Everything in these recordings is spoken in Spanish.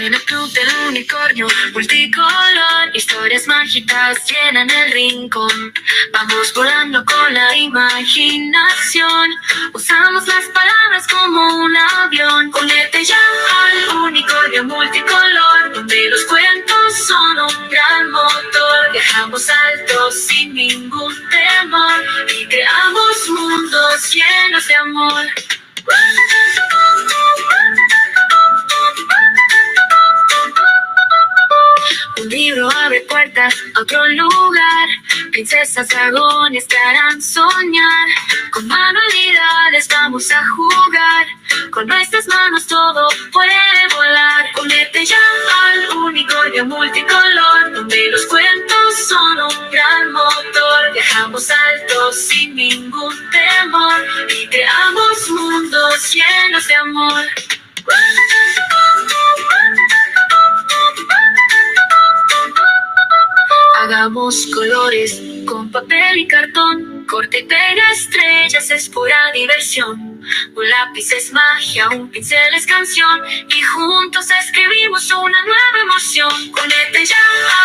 En el club del unicornio multicolor, historias mágicas llenan el rincón. Vamos volando con la imaginación, usamos las palabras como un avión. Únete ya al unicornio multicolor, donde los cuentos son un gran motor. Viajamos alto sin ningún temor y creamos mundos llenos de amor. Un libro abre puertas a otro lugar. Princesas, dragones te harán soñar. Con manualidades vamos a jugar. Con nuestras manos todo puede volar. Únete ya al unicornio multicolor, donde los cuentos son un gran motor. Viajamos alto sin ningún temor y creamos mundos llenos de amor. Hagamos colores con papel y cartón. Corta y pega estrellas es pura diversión. Un lápiz es magia, un pincel es canción. Y juntos escribimos una nueva emoción. Únete ya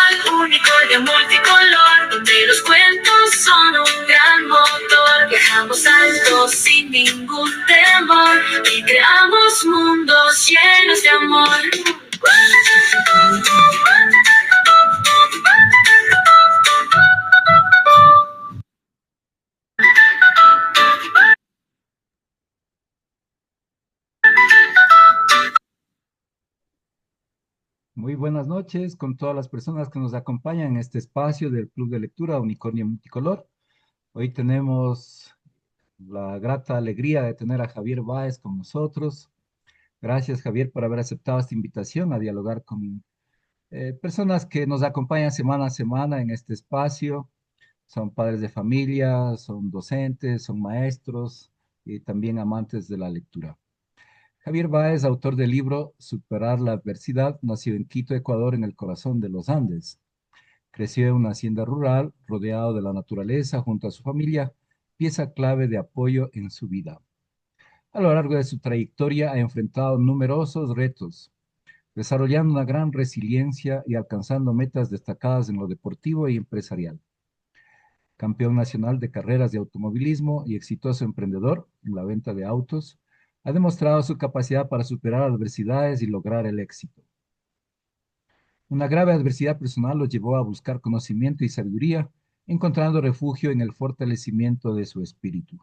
al unicornio multicolor, donde los cuentos son un gran motor. Viajamos alto sin ningún temor y creamos mundos llenos de amor. Muy buenas noches con todas las personas que nos acompañan en este espacio del Club de Lectura Unicornio Multicolor. Hoy tenemos la grata alegría de tener a Javier Báez con nosotros. Gracias, Javier, por haber aceptado esta invitación a dialogar con personas que nos acompañan semana a semana en este espacio. Son padres de familia, son docentes, son maestros y también amantes de la lectura. Javier Báez, autor del libro Superar la adversidad, nació en Quito, Ecuador, en el corazón de los Andes. Creció en una hacienda rural, rodeado de la naturaleza, junto a su familia, pieza clave de apoyo en su vida. A lo largo de su trayectoria ha enfrentado numerosos retos, desarrollando una gran resiliencia y alcanzando metas destacadas en lo deportivo y empresarial. Campeón nacional de carreras de automovilismo y exitoso emprendedor en la venta de autos, ha demostrado su capacidad para superar adversidades y lograr el éxito. Una grave adversidad personal lo llevó a buscar conocimiento y sabiduría, encontrando refugio en el fortalecimiento de su espíritu.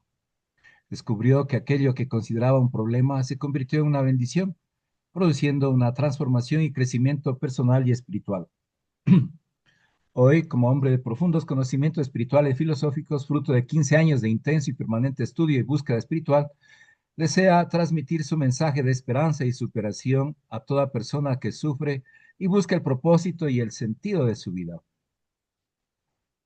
Descubrió que aquello que consideraba un problema se convirtió en una bendición, produciendo una transformación y crecimiento personal y espiritual. Hoy, como hombre de profundos conocimientos espirituales y filosóficos, fruto de 15 años de intenso y permanente estudio y búsqueda espiritual, desea transmitir su mensaje de esperanza y superación a toda persona que sufre y busca el propósito y el sentido de su vida.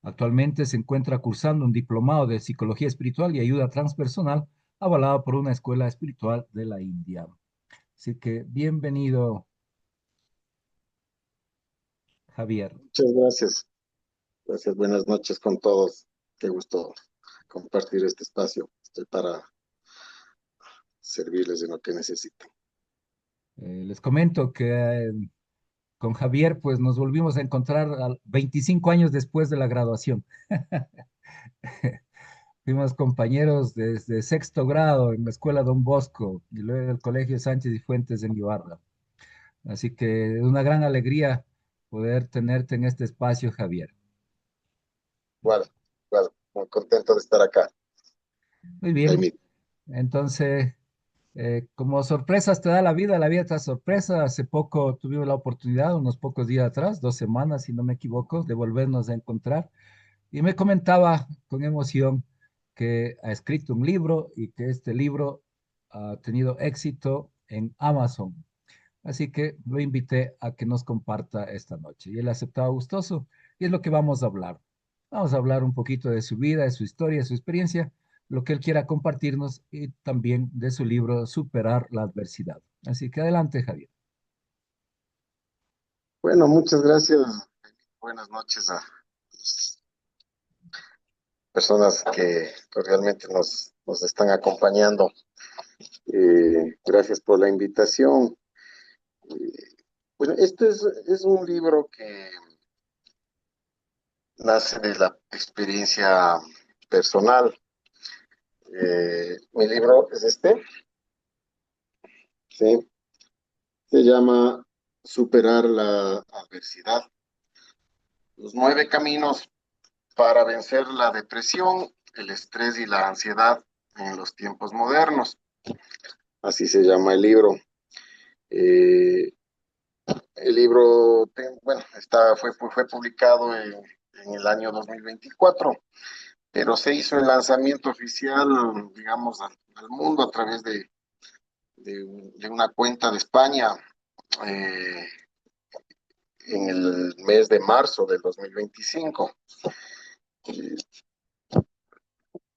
Actualmente se encuentra cursando un diplomado de psicología espiritual y ayuda transpersonal, avalado por una escuela espiritual de la India. Así que bienvenido, Javier. Muchas gracias. Gracias, buenas noches con todos. Qué gusto compartir este espacio. Estoy para servirles en lo que necesiten. Les comento que con Javier pues nos volvimos a encontrar 25 años después de la graduación. Fuimos compañeros desde sexto grado en la escuela Don Bosco y luego en el Colegio Sánchez y Fuentes en Ibarra. Así que es una gran alegría poder tenerte en este espacio, Javier. Bueno, muy contento de estar acá. Muy bien. Entonces, como sorpresas te da la vida te da sorpresa. Hace poco tuvimos la oportunidad, unos pocos días atrás, 2 semanas, si no me equivoco, de volvernos a encontrar. Y me comentaba con emoción que ha escrito un libro y que este libro ha tenido éxito en Amazon. Así que lo invité a que nos comparta esta noche. Y él aceptaba gustoso y es lo que vamos a hablar. Vamos a hablar un poquito de su vida, de su historia, de su experiencia, lo que él quiera compartirnos y también de su libro Superar la adversidad. Así que adelante, Javier. Bueno, muchas gracias. Buenas noches a las personas que realmente nos están acompañando. Gracias por la invitación. Bueno, este es un libro que nace de la experiencia personal. Mi libro es este, ¿sí? Se llama Superar la adversidad. Los 9 caminos para vencer la depresión, el estrés y la ansiedad en los tiempos modernos. Así se llama el libro. Eh, el libro, bueno, fue publicado en el año 2024, pero se hizo el lanzamiento oficial, digamos, al mundo a través de una cuenta de España eh, en el mes de marzo del 2025. Eh,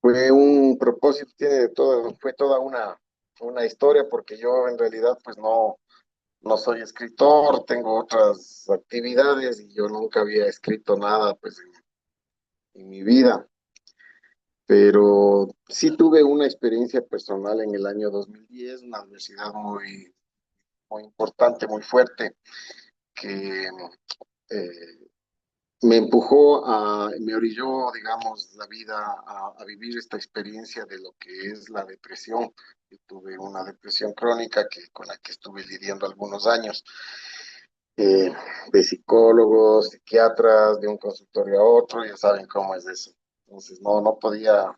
Fue un propósito, fue toda una historia, porque yo en realidad pues no soy escritor, tengo otras actividades y yo nunca había escrito nada pues en mi vida, pero sí tuve una experiencia personal en el año 2010, una adversidad muy importante, muy fuerte, que eh, me orilló, digamos, la vida a vivir esta experiencia de lo que es la depresión. Yo tuve una depresión crónica con la que estuve lidiando algunos años, eh, de psicólogos, psiquiatras, de un consultorio a otro, ya saben cómo es eso. Entonces no podía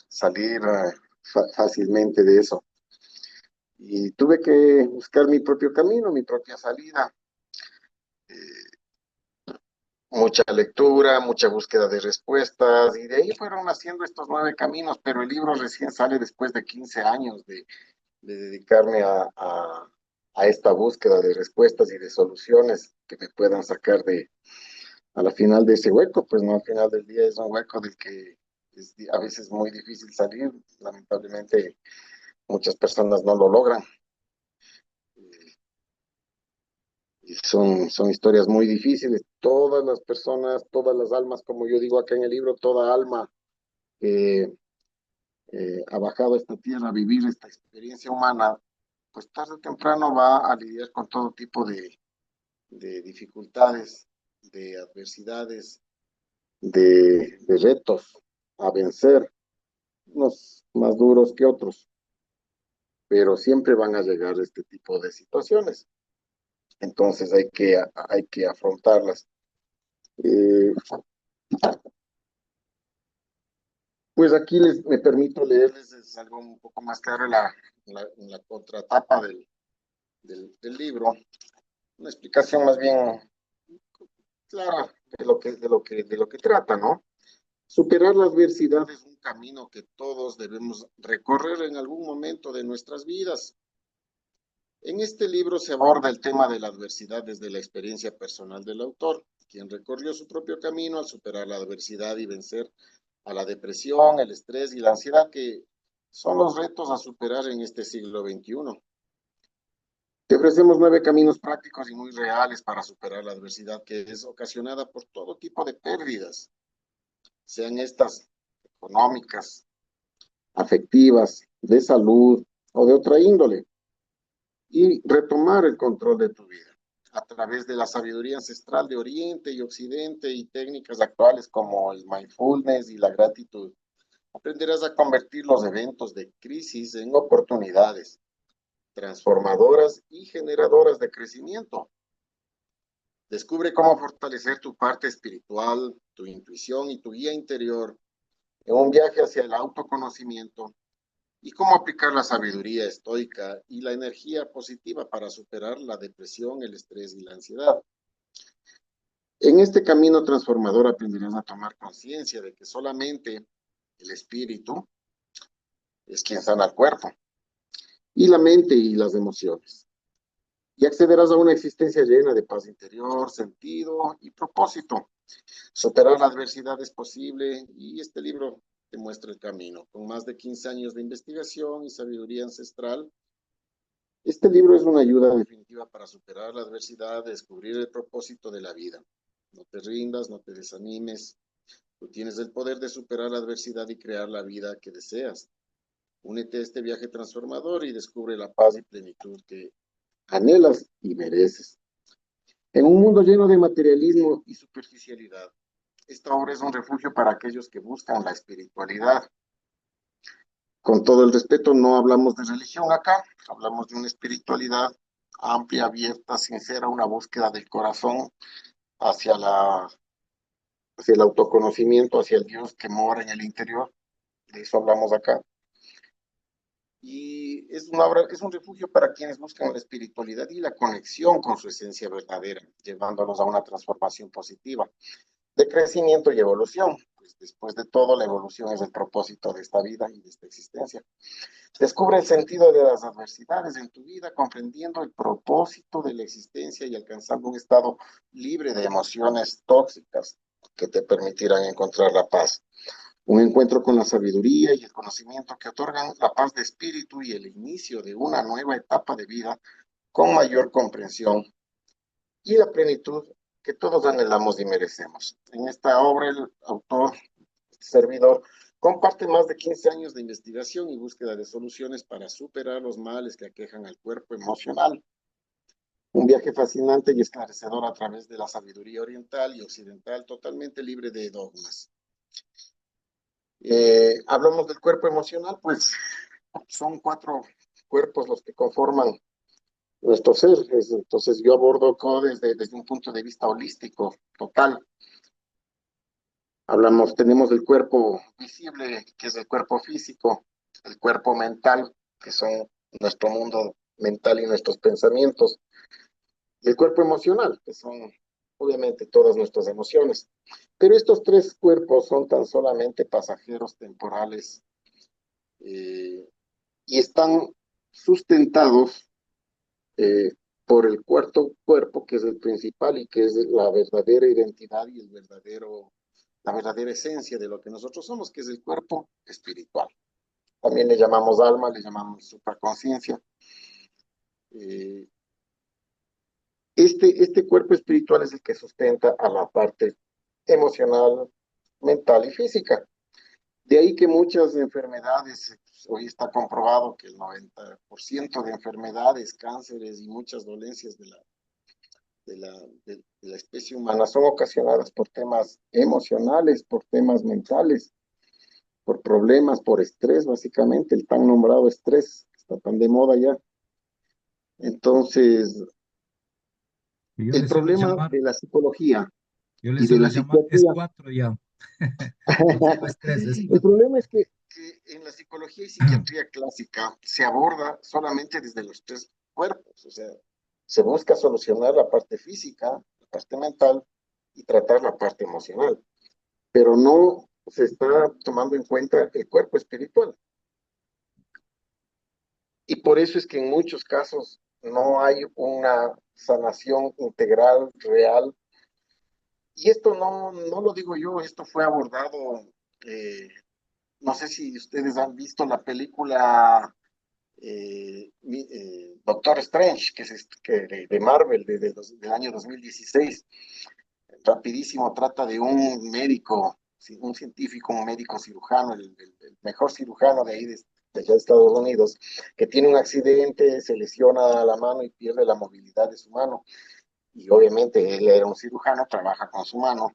salir fácilmente de eso. Y tuve que buscar mi propio camino, mi propia salida. Eh, Mucha lectura, mucha búsqueda de respuestas, y de ahí fueron naciendo estos 9 caminos, pero el libro recién sale después de 15 años de dedicarme a esta búsqueda de respuestas y de soluciones que me puedan sacar a la final de ese hueco. Pues no, al final del día es un hueco del que es a veces muy difícil salir. Lamentablemente muchas personas no lo logran. Y son historias muy difíciles. Todas las personas, todas las almas, como yo digo acá en el libro, toda alma que ha bajado a esta tierra a vivir esta experiencia humana, pues tarde o temprano va a lidiar con todo tipo de dificultades, de adversidades, de retos a vencer, unos más duros que otros, pero siempre van a llegar este tipo de situaciones. Entonces hay que afrontarlas. Eh, Pues aquí me permito leerles, es algo un poco más claro, la contratapa del libro, una explicación más bien clara de lo que trata, ¿no? Superar la adversidad es un camino que todos debemos recorrer en algún momento de nuestras vidas. En este libro se aborda el tema de la adversidad desde la experiencia personal del autor, quien recorrió su propio camino al superar la adversidad y vencer a la depresión, el estrés y la ansiedad, que son los retos a superar en este siglo XXI. Te ofrecemos 9 caminos prácticos y muy reales para superar la adversidad que es ocasionada por todo tipo de pérdidas, sean estas económicas, afectivas, de salud o de otra índole, y retomar el control de tu vida a través de la sabiduría ancestral de Oriente y Occidente y técnicas actuales como el mindfulness y la gratitud. Aprenderás a convertir los eventos de crisis en oportunidades transformadoras y generadoras de crecimiento. Descubre cómo fortalecer tu parte espiritual, tu intuición y tu guía interior en un viaje hacia el autoconocimiento, y cómo aplicar la sabiduría estoica y la energía positiva para superar la depresión, el estrés y la ansiedad. En este camino transformador aprenderás a tomar conciencia de que solamente el espíritu es quien sana el cuerpo, y la mente y las emociones, y accederás a una existencia llena de paz interior, sentido y propósito. Superar la adversidad es posible, y este libro te muestra el camino. Con más de 15 años de investigación y sabiduría ancestral, este libro es una ayuda definitiva para superar la adversidad, descubrir el propósito de la vida. No te rindas, no te desanimes. Tú tienes el poder de superar la adversidad y crear la vida que deseas. Únete a este viaje transformador y descubre la paz y plenitud que anhelas y mereces. En un mundo lleno de materialismo y superficialidad, esta obra es un refugio para aquellos que buscan la espiritualidad. Con todo el respeto, no hablamos de religión acá, hablamos de una espiritualidad amplia, abierta, sincera, una búsqueda del corazón hacia hacia el autoconocimiento, hacia el Dios que mora en el interior. De eso hablamos acá. Y es una obra, es un refugio para quienes buscan la espiritualidad y la conexión con su esencia verdadera, llevándolos a una transformación positiva de crecimiento y evolución. Pues después de todo, la evolución es el propósito de esta vida y de esta existencia. Descubre el sentido de las adversidades en tu vida, comprendiendo el propósito de la existencia y alcanzando un estado libre de emociones tóxicas que te permitirán encontrar la paz. Un encuentro con la sabiduría y el conocimiento que otorgan la paz de espíritu y el inicio de una nueva etapa de vida con mayor comprensión y la plenitud que todos anhelamos y merecemos. En esta obra, el autor, este servidor, comparte más de 15 años de investigación y búsqueda de soluciones para superar los males que aquejan al cuerpo emocional. Un viaje fascinante y esclarecedor a través de la sabiduría oriental y occidental, totalmente libre de dogmas. Hablamos del cuerpo emocional, pues son 4 cuerpos los que conforman nuestro ser. Entonces yo abordo todo desde un punto de vista holístico, total. Tenemos el cuerpo visible, que es el cuerpo físico, el cuerpo mental, que son nuestro mundo mental y nuestros pensamientos, y el cuerpo emocional, que son obviamente todas nuestras emociones. Pero estos 3 cuerpos son tan solamente pasajeros temporales, y están sustentados por el cuarto cuerpo, que es el principal y que es la verdadera identidad y la verdadera esencia de lo que nosotros somos, que es el cuerpo espiritual. También le llamamos alma, le llamamos supraconciencia. Eh, este cuerpo espiritual es el que sustenta a la parte emocional, mental y física. De ahí que muchas enfermedades, hoy está comprobado que el 90% de enfermedades, cánceres y muchas dolencias de la especie humana son ocasionadas por temas emocionales, por temas mentales, por problemas, por estrés, básicamente, el tan nombrado estrés, que está tan de moda ya. Entonces, Yo el le suelo problema llamar, de la psicología yo le y de suelo la llamar, es psiquiatría, cuatro ya. No solo es tres, es el cuatro. problema es que en la psicología y psiquiatría clásica se aborda solamente desde los 3 cuerpos, o sea, se busca solucionar la parte física, la parte mental y tratar la parte emocional, pero no se está tomando en cuenta el cuerpo espiritual. Y por eso es que en muchos casos no hay una sanación integral, real. Y esto no lo digo yo, esto fue abordado, eh, no sé si ustedes han visto la película Doctor Strange, de Marvel, del año 2016. Rapidísimo, trata de un médico, un científico, un médico cirujano, el mejor cirujano de ahí, de allá de Estados Unidos, que tiene un accidente, se lesiona la mano y pierde la movilidad de su mano. Y obviamente él era un cirujano, trabaja con su mano,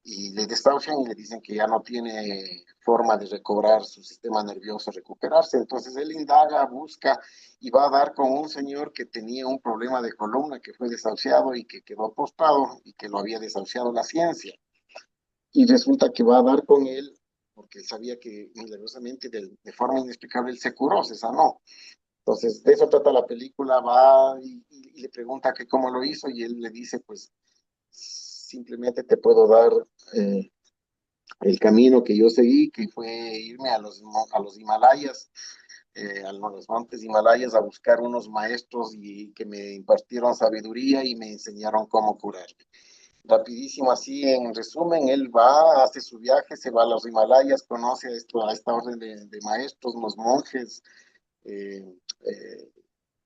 y le desahucian y le dicen que ya no tiene forma de recobrar su sistema nervioso, recuperarse. Entonces él indaga, busca y va a dar con un señor que tenía un problema de columna, que fue desahuciado y que quedó postrado y que lo había desahuciado la ciencia. Y resulta que va a dar con él porque él sabía que milagrosamente de forma inexplicable él se curó, se sanó. Entonces, de eso trata la película, va y le pregunta que cómo lo hizo y él le dice, pues, simplemente te puedo dar el camino que yo seguí, que fue irme a los Himalayas, a los montes Himalayas, a buscar unos maestros y que me impartieron sabiduría y me enseñaron cómo curarme. Rapidísimo, así en resumen, él va, hace su viaje, se va a los Himalayas, conoce a esta orden de maestros, unos monjes, eh, eh,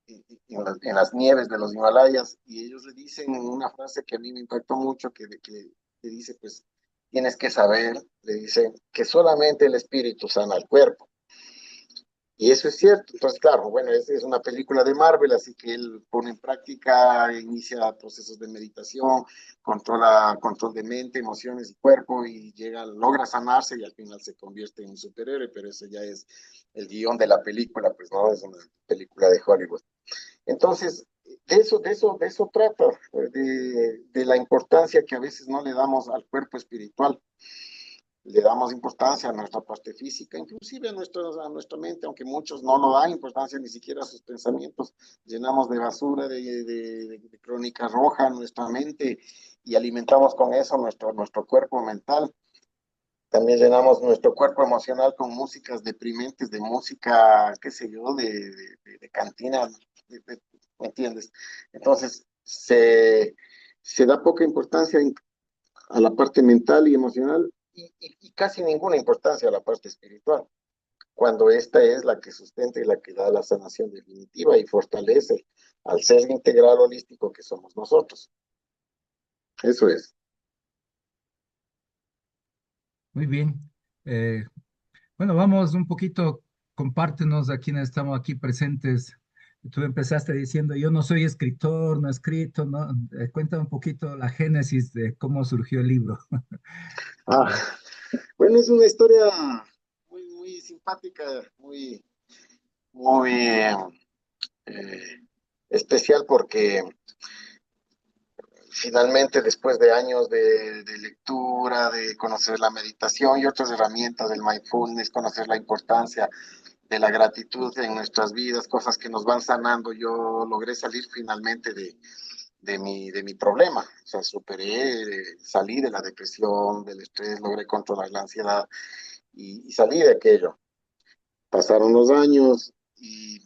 en las nieves de los Himalayas, y ellos le dicen una frase que a mí me impactó mucho, que le dice, pues, tienes que saber, le dice, que solamente el espíritu sana el cuerpo. Y eso es cierto. Entonces, claro, bueno, es una película de Marvel, así que él pone en práctica, inicia procesos de meditación, controla control de mente, emociones y cuerpo y llega, logra sanarse y al final se convierte en un superhéroe, pero eso ya es el guión de la película, pues no es una película de Hollywood. Entonces, de eso trata, de la importancia que a veces no le damos al cuerpo espiritual, le damos importancia a nuestra parte física, inclusive a nuestra mente, aunque muchos no lo dan importancia ni siquiera a sus pensamientos. Llenamos de basura, de crónica roja nuestra mente y alimentamos con eso nuestro cuerpo mental. También llenamos nuestro cuerpo emocional con músicas deprimentes, de música, qué sé yo, de cantina, ¿me entiendes? Entonces, se da poca importancia a la parte mental y emocional y casi ninguna importancia a la parte espiritual, cuando esta es la que sustenta y la que da la sanación definitiva y fortalece al ser integral holístico que somos nosotros. Eso es. Muy bien. Eh, bueno, vamos un poquito, compártenos a quienes estamos aquí presentes. Tú empezaste diciendo, yo no soy escritor, no he escrito, ¿no? Cuéntame un poquito la génesis de cómo surgió el libro. Ah, bueno, es una historia muy, muy simpática, muy, muy eh, especial porque finalmente después de años de lectura, de conocer la meditación y otras herramientas del mindfulness, conocer la importancia de la gratitud en nuestras vidas, cosas que nos van sanando, yo logré salir finalmente de mi problema. O sea, superé, salí de la depresión, del estrés, logré controlar la ansiedad y salí de aquello. Pasaron los años y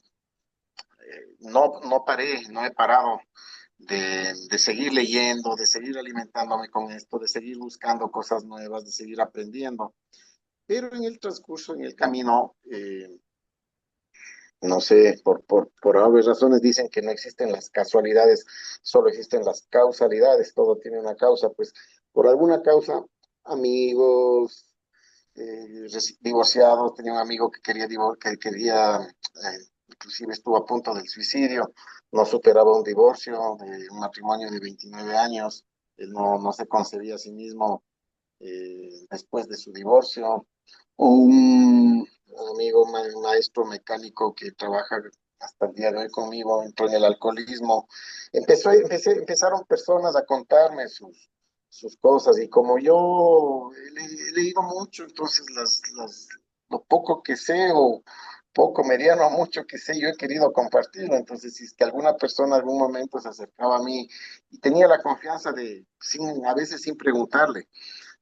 no paré, no he parado de seguir leyendo, de seguir alimentándome con esto, de seguir buscando cosas nuevas, de seguir aprendiendo. Pero en el transcurso, en el camino, no sé, por obvias razones dicen que no existen las casualidades, solo existen las causalidades, todo tiene una causa, pues por alguna causa, amigos, divorciados, tenía un amigo que quería, inclusive estuvo a punto del suicidio, no superaba un divorcio, de un matrimonio de 29 años, él no se concebía a sí mismo después de su divorcio, un amigo maestro mecánico que trabaja hasta el día de hoy conmigo, entró en el alcoholismo. Empezaron personas a contarme sus cosas y como yo he leído mucho, entonces lo poco que sé o poco, mediano o mucho que sé, yo he querido compartirlo. Entonces, si es que alguna persona en algún momento se acercaba a mí y tenía la confianza a veces sin preguntarle,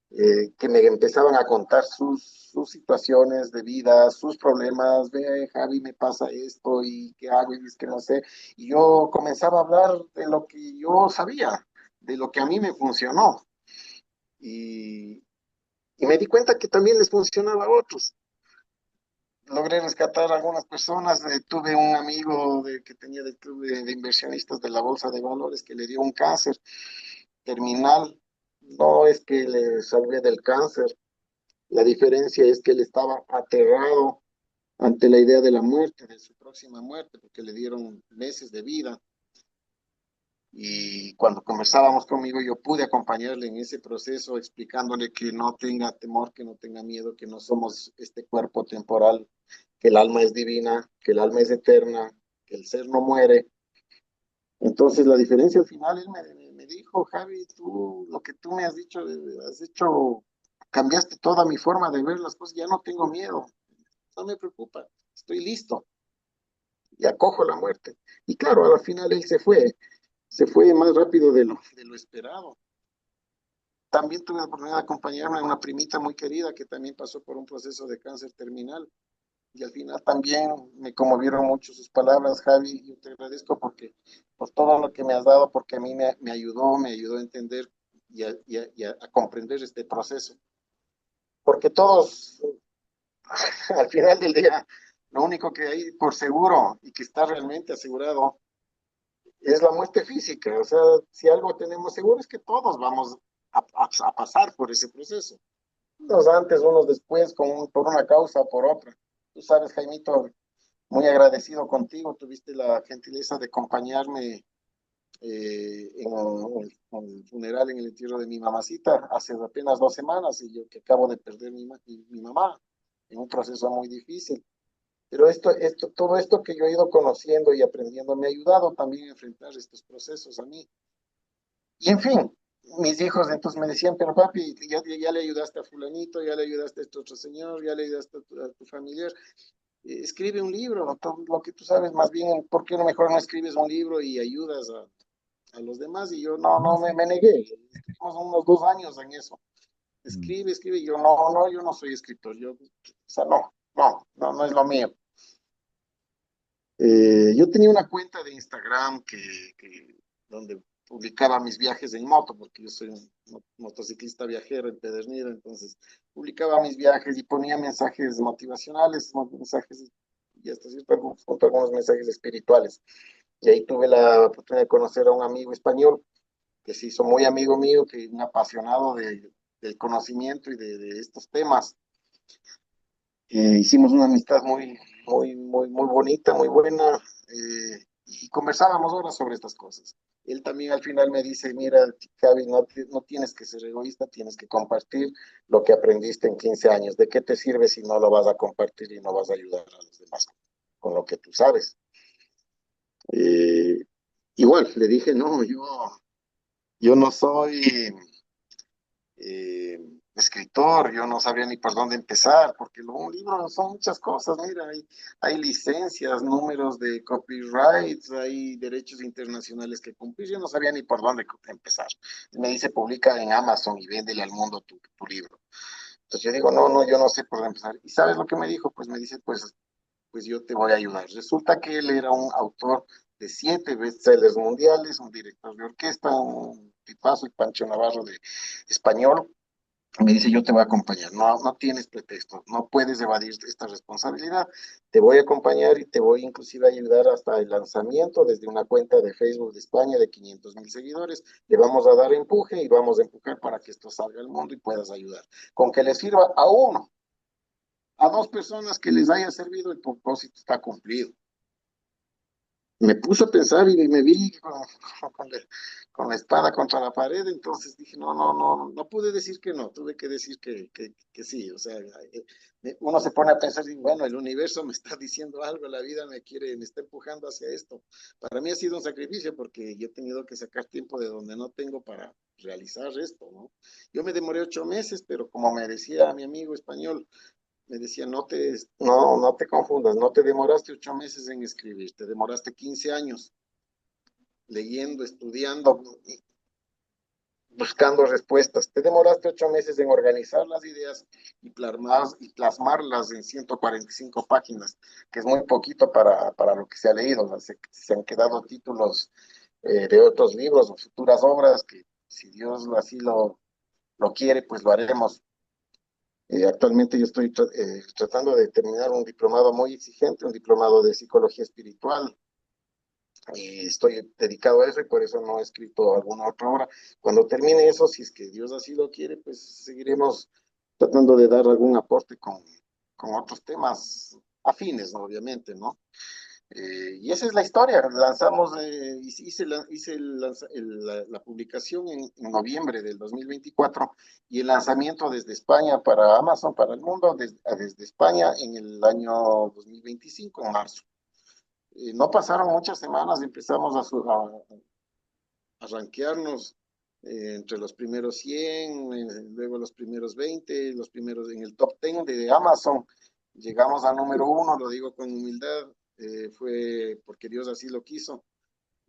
que me empezaban a contar sus situaciones de vida, sus problemas, ve, Javi, me pasa esto y qué hago y es que no sé. Y yo comenzaba a hablar de lo que yo sabía, de lo que a mí me funcionó. Y, y me di cuenta que también les funcionaba a otros. Logré rescatar a algunas personas. Tuve un amigo que tenía del club de inversionistas de la Bolsa de Valores que le dio un cáncer terminal. No es que le salvé del cáncer, la diferencia es que él estaba aterrado ante la idea de la muerte, de su próxima muerte, porque le dieron meses de vida. Y cuando conversábamos conmigo, yo pude acompañarle en ese proceso, explicándole que no tenga temor, que no tenga miedo, que no somos este cuerpo temporal, que el alma es divina, que el alma es eterna, que el ser no muere. Entonces, la diferencia al final, él me dijo, Javi, lo que tú me has hecho, cambiaste toda mi forma de ver las cosas, ya no tengo miedo, no me preocupa, estoy listo y acojo la muerte. Y claro, al final él se fue más rápido de lo esperado. También tuve la oportunidad de acompañarme a una primita muy querida que también pasó por un proceso de cáncer terminal. Y al final también me conmovieron mucho sus palabras, Javi. Yo te agradezco por todo lo que me has dado, porque a mí me ayudó a entender y a comprender este proceso. Porque todos, al final del día, lo único que hay por seguro y que está realmente asegurado es la muerte física. O sea, si algo tenemos seguro es que todos vamos a pasar por ese proceso. Unos antes, unos después, por una causa o por otra. Tú sabes, Jaimito, muy agradecido contigo, tuviste la gentileza de acompañarme en el funeral, en el entierro de mi mamacita, hace apenas 2 semanas, y yo que acabo de perder mi mamá en un proceso muy difícil. Pero todo esto que yo he ido conociendo y aprendiendo me ha ayudado también a enfrentar estos procesos a mí. Y en fin, mis hijos entonces me decían, pero papi, ya le ayudaste a fulanito, ya le ayudaste a este otro señor, ya le ayudaste a tu familiar, escribe un libro, todo lo que tú sabes, más bien, ¿por qué no mejor no escribes un libro y ayudas a los demás? Y yo No, me sí. negué. Estuvimos unos 2 años en eso. Mm, Escribe. Y yo, yo no soy escritor. Yo, o sea, no es lo mío. Yo tenía una cuenta de Instagram donde publicaba mis viajes en moto, porque yo soy un motociclista viajero empedernido, entonces publicaba mis viajes y ponía mensajes motivacionales, mensajes y hasta cierto punto algunos mensajes espirituales. Y ahí tuve la oportunidad de conocer a un amigo español que se hizo muy amigo mío, que un apasionado del conocimiento y de estos temas. Hicimos una amistad muy bonita, muy buena, y conversábamos horas sobre estas cosas. Él también al final me dice, mira, Javi, no tienes que ser egoísta, tienes que compartir lo que aprendiste en 15 años. ¿De qué te sirve si no lo vas a compartir y no vas a ayudar a los demás con lo que tú sabes? Eh, Igual, le dije, no, yo no soy eh, escritor, yo no sabía ni por dónde empezar, porque un libro son muchas cosas, mira, hay licencias, números de copyrights, hay derechos internacionales que cumplir, yo no sabía ni por dónde empezar. Me dice, publica en Amazon y véndele al mundo tu libro. Entonces yo digo, yo no sé por dónde empezar. ¿Y sabes lo que me dijo? Pues me dice, pues yo te voy a ayudar. Resulta que él era un autor de 7 bestsellers mundiales, un director de orquesta, un tipazo, el Pancho Navarro de español. Me dice, yo te voy a acompañar, no tienes pretexto, no puedes evadir esta responsabilidad, te voy a acompañar y te voy inclusive a ayudar hasta el lanzamiento desde una cuenta de Facebook de España de 500,000 seguidores, le vamos a dar empuje y vamos a empujar para que esto salga al mundo y puedas ayudar. Con que le sirva a uno, a 2 personas que les haya servido, el propósito está cumplido. Me puso a pensar y me vi con la espada contra la pared, entonces dije, no pude decir que no, tuve que decir que sí, o sea, uno se pone a pensar y bueno, el universo me está diciendo algo, la vida me está empujando hacia esto. Para mí ha sido un sacrificio porque yo he tenido que sacar tiempo de donde no tengo para realizar esto, ¿no? Yo me demoré 8 meses, pero como me decía mi amigo español, me decía, no te confundas, no te demoraste 8 meses en escribir, te demoraste 15 años leyendo, estudiando, buscando respuestas. Te demoraste 8 meses en organizar las ideas y plasmarlas en 145 páginas, que es muy poquito para lo que se ha leído. ¿No? Se han quedado títulos de otros libros o futuras obras que si Dios así lo quiere, pues lo haremos. Actualmente yo estoy tratando de terminar un diplomado muy exigente, un diplomado de psicología espiritual, y estoy dedicado a eso y por eso no he escrito alguna otra obra. Cuando termine eso, si es que Dios así lo quiere, pues seguiremos tratando de dar algún aporte con otros temas afines, ¿no? Obviamente, ¿no? Y esa es la historia. Lanzamos, hice la publicación en noviembre del 2024 y el lanzamiento desde España para Amazon, para el mundo, desde España en el año 2025, en marzo. No pasaron muchas semanas, empezamos a rankearnos entre los primeros 100, luego los primeros 20, los primeros en el top 10 de Amazon. Llegamos al número 1, lo digo con humildad, fue porque Dios así lo quiso.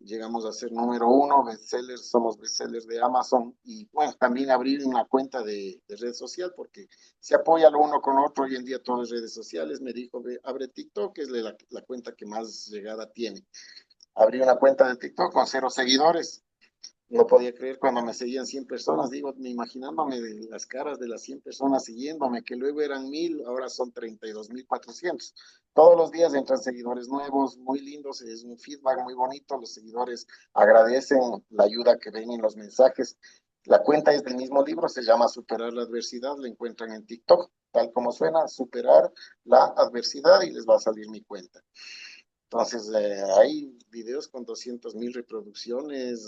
Llegamos a ser número 1, bestsellers, somos bestsellers de Amazon y bueno, también abrir una cuenta de red social porque se apoya lo uno con otro. Hoy en día todo es redes sociales. Me dijo, abre TikTok, es la cuenta que más llegada tiene. Abrí una cuenta de TikTok con 0 seguidores. No podía creer cuando me seguían 100 personas, digo, imaginándome de las caras de las 100 personas siguiéndome, que luego eran 1,000, ahora son 32,400. Todos los días entran seguidores nuevos, muy lindos, es un feedback muy bonito, los seguidores agradecen la ayuda que ven en los mensajes La cuenta es del mismo libro, se llama Superar la Adversidad, la encuentran en TikTok, tal como suena, Superar la Adversidad y les va a salir mi cuenta. Entonces, hay videos con 200.000 reproducciones,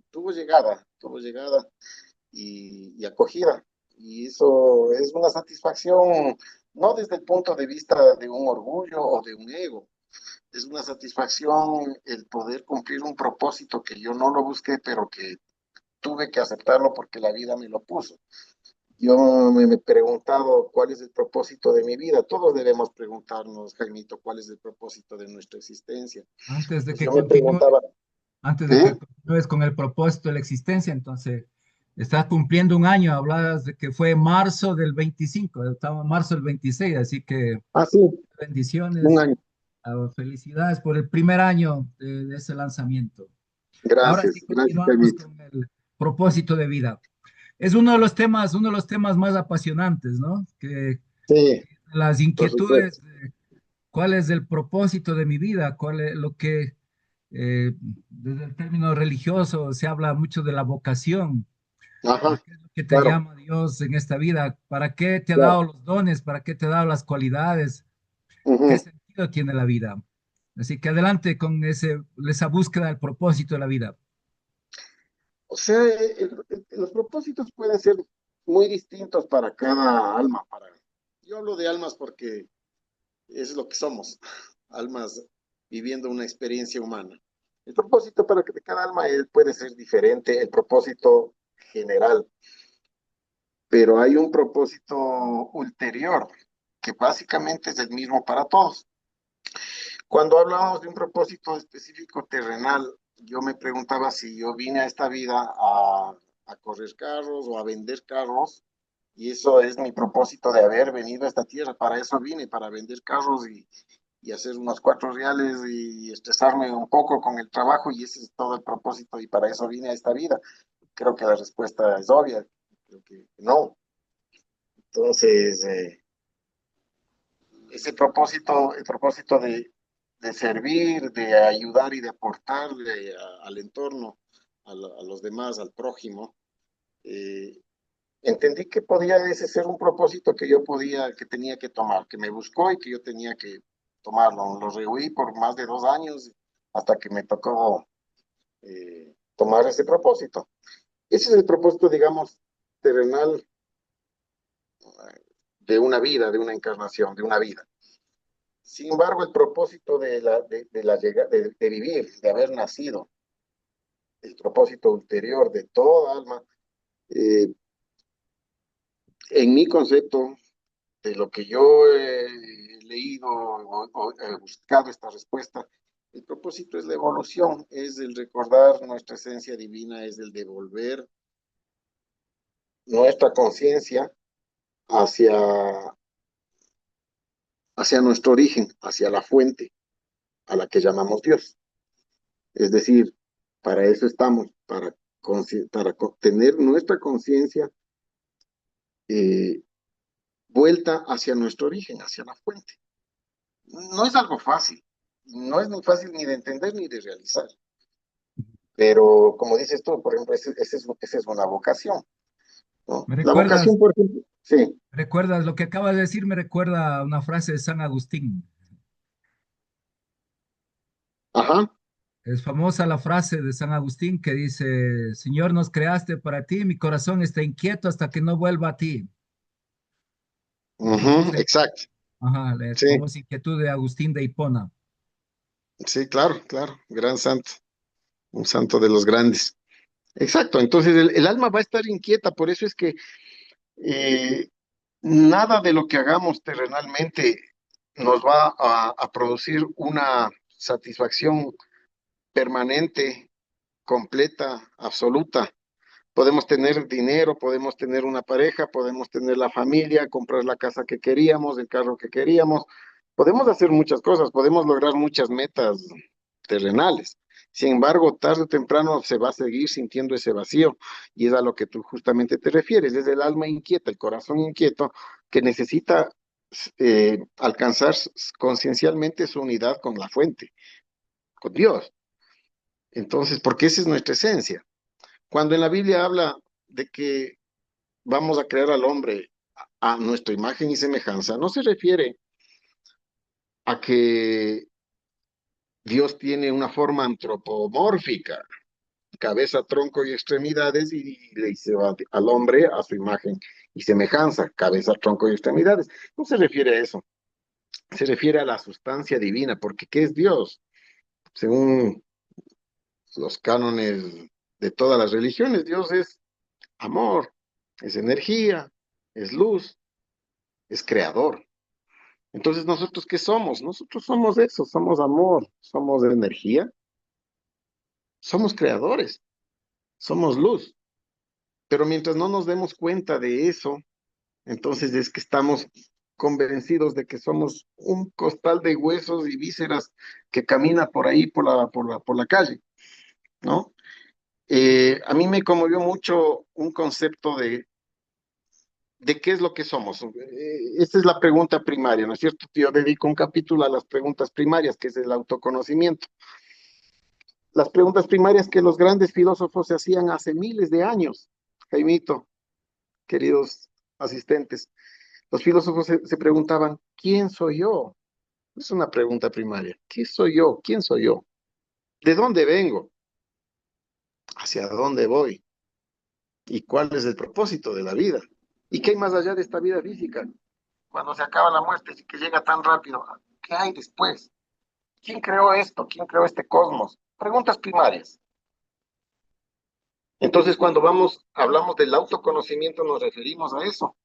tuvo llegada y acogida. Y eso es una satisfacción, no desde el punto de vista de un orgullo o de un ego, es una satisfacción el poder cumplir un propósito que yo no lo busqué, pero que tuve que aceptarlo porque la vida me lo puso. Yo me he preguntado cuál es el propósito de mi vida. Todos debemos preguntarnos, Jaimito, cuál es el propósito de nuestra existencia. Antes de Pues que yo me continúe, preguntaba, antes de ¿sí? que continúes con el propósito de la existencia, entonces, estás cumpliendo un año, hablabas de que fue marzo del 25, estamos en marzo del 26, así que Ah, sí, un bendiciones, año. felicidades por el primer año de ese lanzamiento. Ahora sí Gracias, continuamos Jaimito. con el propósito de vida. Es uno de los temas más apasionantes, ¿no? Que Sí, las por supuesto. inquietudes, ¿cuál es el propósito de mi vida? ¿Cuál es lo que, desde el término religioso, se habla mucho de la vocación? Ajá, ¿Qué es lo que te claro, llama Dios en esta vida? ¿Para qué te ha claro. dado los dones? ¿Para qué te ha dado las cualidades? ¿Qué Ujú. sentido tiene la vida? Así que adelante con esa búsqueda del propósito de la vida. O sea, los propósitos pueden ser muy distintos para cada alma. Yo hablo de almas porque es lo que somos, almas viviendo una experiencia humana. El propósito para que de cada alma puede ser diferente, el propósito general, pero hay un propósito ulterior que básicamente es el mismo para todos. Cuando hablamos de un propósito específico terrenal, yo me preguntaba si yo vine a esta vida a correr carros o a vender carros, y eso es mi propósito de haber venido a esta tierra. Para eso vine, para vender carros y hacer unos 4 reales y estresarme un poco con el trabajo, y ese es todo el propósito, y para eso vine a esta vida. Creo que la respuesta es obvia, creo que no. Entonces, ese propósito, el propósito de servir, de ayudar y de aportarle al entorno, a los demás, al prójimo, eh, entendí que podía ese ser un propósito que yo podía, que tenía que tomar, que me buscó y que yo tenía que tomarlo. Lo rehuí por más de 2 años hasta que me tocó tomar ese propósito. Ese es el propósito, digamos, terrenal de una vida, de una encarnación, de una vida. Sin embargo, el propósito de vivir, de haber nacido, el propósito ulterior de toda alma, eh, en mi concepto, de lo que yo he leído o he buscado esta respuesta, el propósito es la evolución, es el recordar nuestra esencia divina, es el devolver nuestra conciencia hacia, hacia nuestro origen, hacia la fuente a la que llamamos Dios. Es decir, para eso estamos, para tener nuestra conciencia eh, vuelta hacia nuestro origen, hacia la fuente. No es algo fácil, no es ni fácil ni de entender ni de realizar, pero como dices tú, por ejemplo, esa es una vocación, ¿no? ¿Me La vocación, recuerdas? por ejemplo, sí, ¿Recuerdas lo que acabas de decir? Me recuerda a una frase de San Agustín. ajá, Es famosa la frase de San Agustín que dice, Señor, nos creaste para ti, mi corazón está inquieto hasta que no vuelva a ti. La ujú, famosa, exacto, ajá, la sí, famosa inquietud de Agustín de Hipona. sí, claro, claro, gran santo, un santo de los grandes. Exacto, entonces el alma va a estar inquieta, por eso es que eh, nada de lo que hagamos terrenalmente nos va a producir una satisfacción permanente, completa, absoluta. Podemos tener dinero, podemos tener una pareja, podemos tener la familia, comprar la casa que queríamos, el carro que queríamos. Podemos hacer muchas cosas, podemos lograr muchas metas terrenales. Sin embargo, tarde o temprano se va a seguir sintiendo ese vacío, y es a lo que tú justamente te refieres. Es el alma inquieta, el corazón inquieto que necesita alcanzar conciencialmente su unidad con la fuente, con Dios. Entonces, porque esa es nuestra esencia. Cuando en la Biblia habla de que vamos a crear al hombre a nuestra imagen y semejanza, no se refiere a que Dios tiene una forma antropomórfica, cabeza, tronco y extremidades, y le hizo al hombre a su imagen y semejanza, cabeza, tronco y extremidades. No se refiere a eso, se refiere a la sustancia divina, porque ¿qué es Dios? Según los cánones de todas las religiones, Dios es amor, es energía, es luz, es creador. Entonces, ¿nosotros qué somos? Nosotros somos eso, somos amor, somos energía, somos creadores, somos luz. Pero mientras no nos demos cuenta de eso, entonces es que estamos convencidos de que somos un costal de huesos y vísceras que camina por ahí, por la calle, ¿no? A mí me conmovió mucho un concepto de qué es lo que somos. Esta es la pregunta primaria, ¿no es cierto? Yo dedico un capítulo a las preguntas primarias, que es el autoconocimiento. Las preguntas primarias que los grandes filósofos se hacían hace miles de años, Jaimito, queridos asistentes. Los filósofos se preguntaban, ¿quién soy yo? Es una pregunta primaria. ¿Qué soy yo? ¿Quién soy yo? ¿De dónde vengo? ¿Hacia dónde voy? ¿Y cuál es el propósito de la vida? ¿Y qué hay más allá de esta vida física? Cuando se acaba la muerte y que llega tan rápido, ¿qué hay después? ¿Quién creó esto? ¿Quién creó este cosmos? Preguntas primarias. Entonces, cuando hablamos del autoconocimiento, nos referimos a eso.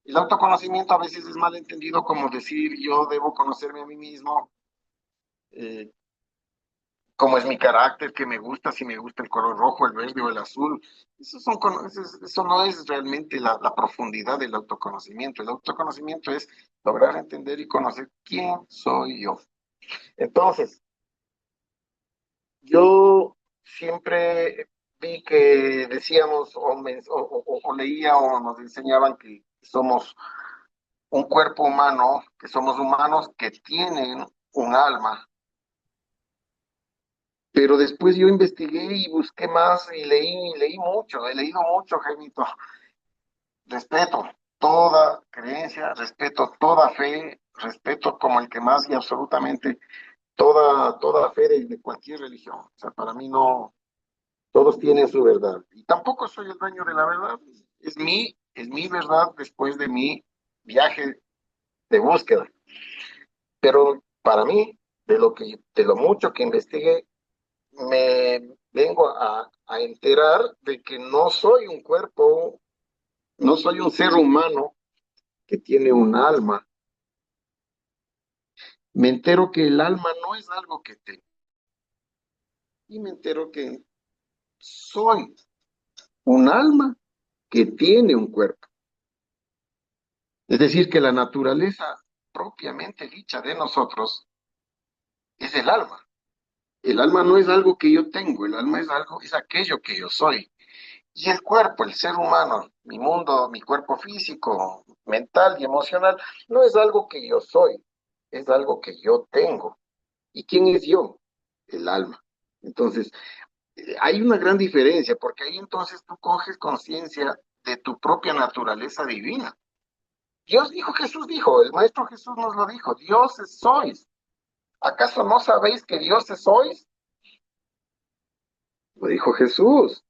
El autoconocimiento a veces es mal entendido como decir yo debo conocerme a mí mismo, eh, cómo es mi carácter, qué me gusta, si me gusta el color rojo, el verde o el azul. Eso no es realmente la profundidad del autoconocimiento. El autoconocimiento es lograr entender y conocer quién soy yo. Entonces, yo siempre vi que decíamos o leía o nos enseñaban que somos un cuerpo humano, que somos humanos que tienen un alma. Pero después yo investigué y busqué más y leí mucho, he leído mucho, Jaimito. Respeto toda creencia, respeto toda fe, respeto como el que más y absolutamente toda fe de cualquier religión. O sea, para mí no, todos tienen su verdad. Y tampoco soy el dueño de la verdad. Es mi verdad después de mi viaje de búsqueda. Pero para mí, de lo mucho que investigué, me vengo a enterar de que no soy un cuerpo, no soy un ser humano que tiene un alma. Me entero que el alma no es algo que tengo. Y me entero que soy un alma que tiene un cuerpo. Es decir, que la naturaleza propiamente dicha de nosotros es el alma. El alma no es algo que yo tengo, el alma es aquello que yo soy. Y el cuerpo, el ser humano, mi mundo, mi cuerpo físico, mental y emocional, no es algo que yo soy, es algo que yo tengo. ¿Y quién es yo? El alma. Entonces, hay una gran diferencia, porque ahí entonces tú coges conciencia de tu propia naturaleza divina. Dios dijo, Jesús dijo, el Maestro Jesús nos lo dijo, dioses sois. ¿Acaso no sabéis que dioses sois? Lo dijo Jesús.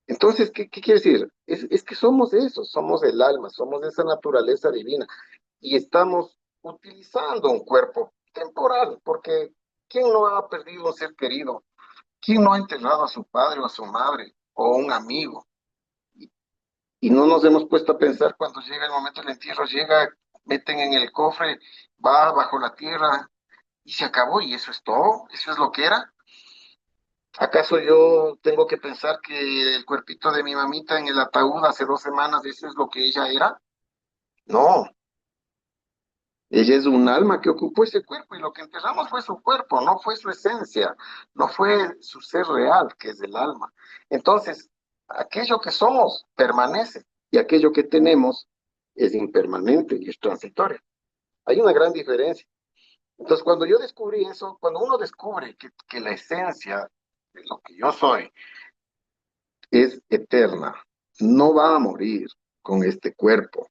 Entonces, ¿qué quiere decir? Es que somos eso, somos el alma, somos esa naturaleza divina y estamos utilizando un cuerpo temporal, porque ¿quién no ha perdido un ser querido? ¿Quién no ha enterrado a su padre o a su madre o a un amigo? Y no nos hemos puesto a pensar cuando llega el momento del entierro, llega, meten en el cofre, va bajo la tierra y se acabó y eso es todo, eso es lo que era. ¿Acaso yo tengo que pensar que el cuerpito de mi mamita en el ataúd hace 2 semanas, eso es lo que ella era? No, ella es un alma que ocupó ese cuerpo y lo que enterramos fue su cuerpo, no fue su esencia, no fue su ser real, que es el alma. Entonces, aquello que somos permanece y aquello que tenemos es impermanente y es transitorio. Hay una gran diferencia. Entonces, cuando yo descubrí eso, cuando uno descubre que la esencia de lo que yo soy es eterna, no va a morir con este cuerpo,